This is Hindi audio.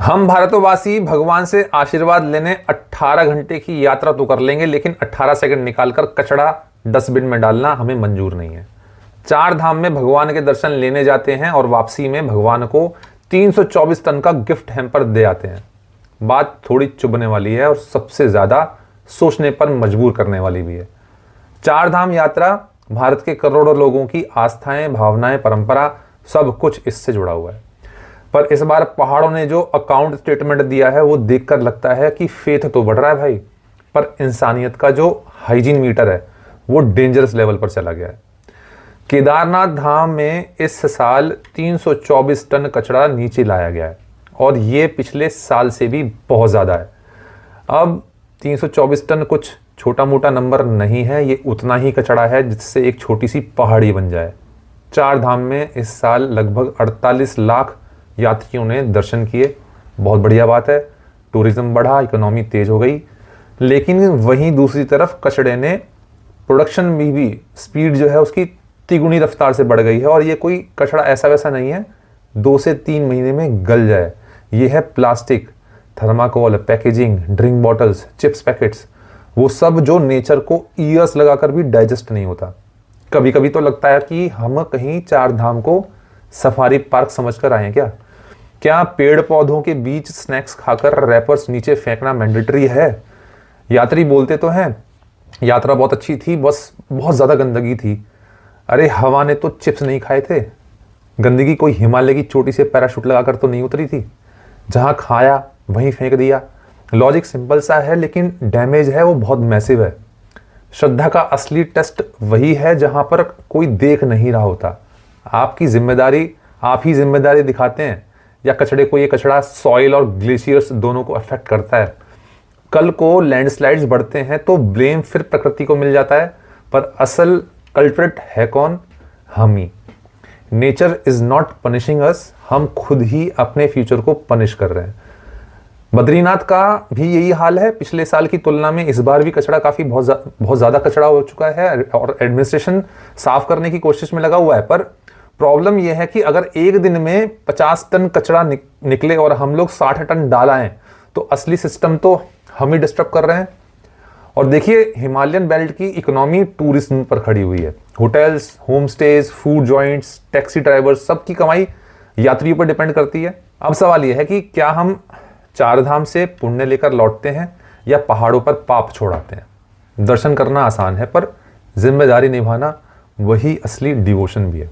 हम भारतवासी भगवान से आशीर्वाद लेने 18 घंटे की यात्रा तो कर लेंगे, लेकिन 18 सेकंड निकालकर कचड़ा डस्टबिन में डालना हमें मंजूर नहीं है। चार धाम में भगवान के दर्शन लेने जाते हैं और वापसी में भगवान को 324 टन का गिफ्ट हैम्पर दे आते हैं। बात थोड़ी चुभने वाली है और सबसे ज्यादा सोचने पर मजबूर करने वाली भी है। चार धाम यात्रा भारत के करोड़ों लोगों की आस्थाएं, भावनाएं, परंपरा, सब कुछ इससे जुड़ा हुआ है। पर इस बार पहाड़ों ने जो अकाउंट स्टेटमेंट दिया है वो देखकर लगता है कि फेथ तो बढ़ रहा है भाई, पर इंसानियत का जो हाइजीन मीटर है वो डेंजरस लेवल पर चला गया है। केदारनाथ धाम में इस साल 324 टन कचरा नीचे लाया गया है और ये पिछले साल से भी बहुत ज़्यादा है। अब 324 टन कुछ छोटा मोटा नंबर नहीं है, ये उतना ही कचरा है जिससे एक छोटी सी पहाड़ी बन जाए। चार धाम में इस साल लगभग 48 लाख यात्रियों ने दर्शन किए, बहुत बढ़िया बात है। टूरिज्म बढ़ा, इकोनॉमी तेज हो गई, लेकिन वहीं दूसरी तरफ कचड़े ने प्रोडक्शन में भी स्पीड जो है उसकी तिगुनी रफ्तार से बढ़ गई है। और ये कोई कचड़ा ऐसा वैसा नहीं है 2 से 3 महीने में गल जाए। ये है plastic, thermocol, packaging, drink bottles, chips packets, वो सब जो नेचर को ईयर्स लगाकर भी डाइजेस्ट नहीं होता। कभी कभी तो लगता है कि हम कहीं चार धाम को सफारी पार्क समझकर आए हैं क्या पेड़ पौधों के बीच स्नैक्स खाकर रैपर्स नीचे फेंकना मैंडेटरी है? यात्री बोलते तो हैं यात्रा बहुत अच्छी थी, बस बहुत ज्यादा गंदगी थी। अरे हवा ने तो चिप्स नहीं खाए थे, गंदगी कोई हिमालय की चोटी से पैराशूट लगाकर तो नहीं उतरी थी। जहां खाया वहीं फेंक दिया। लॉजिक सिंपल सा है लेकिन डैमेज है वो बहुत मैसिव है। श्रद्धा का असली टेस्ट वही है जहां पर कोई देख नहीं रहा होता। आपकी जिम्मेदारी, आप ही जिम्मेदारी दिखाते हैं या कचड़े को? ये कचड़ा सॉइल और ग्लेशियर्स दोनों को अफेक्ट करता है। कल को लैंडस्लाइड्स बढ़ते हैं तो ब्लेम फिर प्रकृति को मिल जाता है, पर असल कल्प्रिट है कौन? हम ही। नेचर इज नॉट पनिशिंग अस, हम खुद ही अपने फ्यूचर को पनिश कर रहे हैं। बद्रीनाथ का भी यही हाल है। पिछले साल की तुलना में इस बार भी कचड़ा काफी बहुत ज्यादा कचड़ा हो चुका है और एडमिनिस्ट्रेशन साफ करने की कोशिश में लगा हुआ है। पर प्रॉब्लम यह है कि अगर एक दिन में 50 टन कचड़ा निकले और हम लोग 60 टन डालाएं तो असली सिस्टम तो हम ही डिस्टर्ब कर रहे हैं। और देखिए हिमालयन बेल्ट की इकोनॉमी टूरिज्म पर खड़ी हुई है। Hotels, home stage, food joints, taxi drivers, सबकी कमाई यात्रियों पर डिपेंड करती है। अब सवाल यह है कि क्या हम चार धाम से पुण्य लेकर लौटते हैं या पहाड़ों पर पाप छोड़ाते हैं? दर्शन करना आसान है पर जिम्मेदारी निभाना वही असली डिवोशन भी है।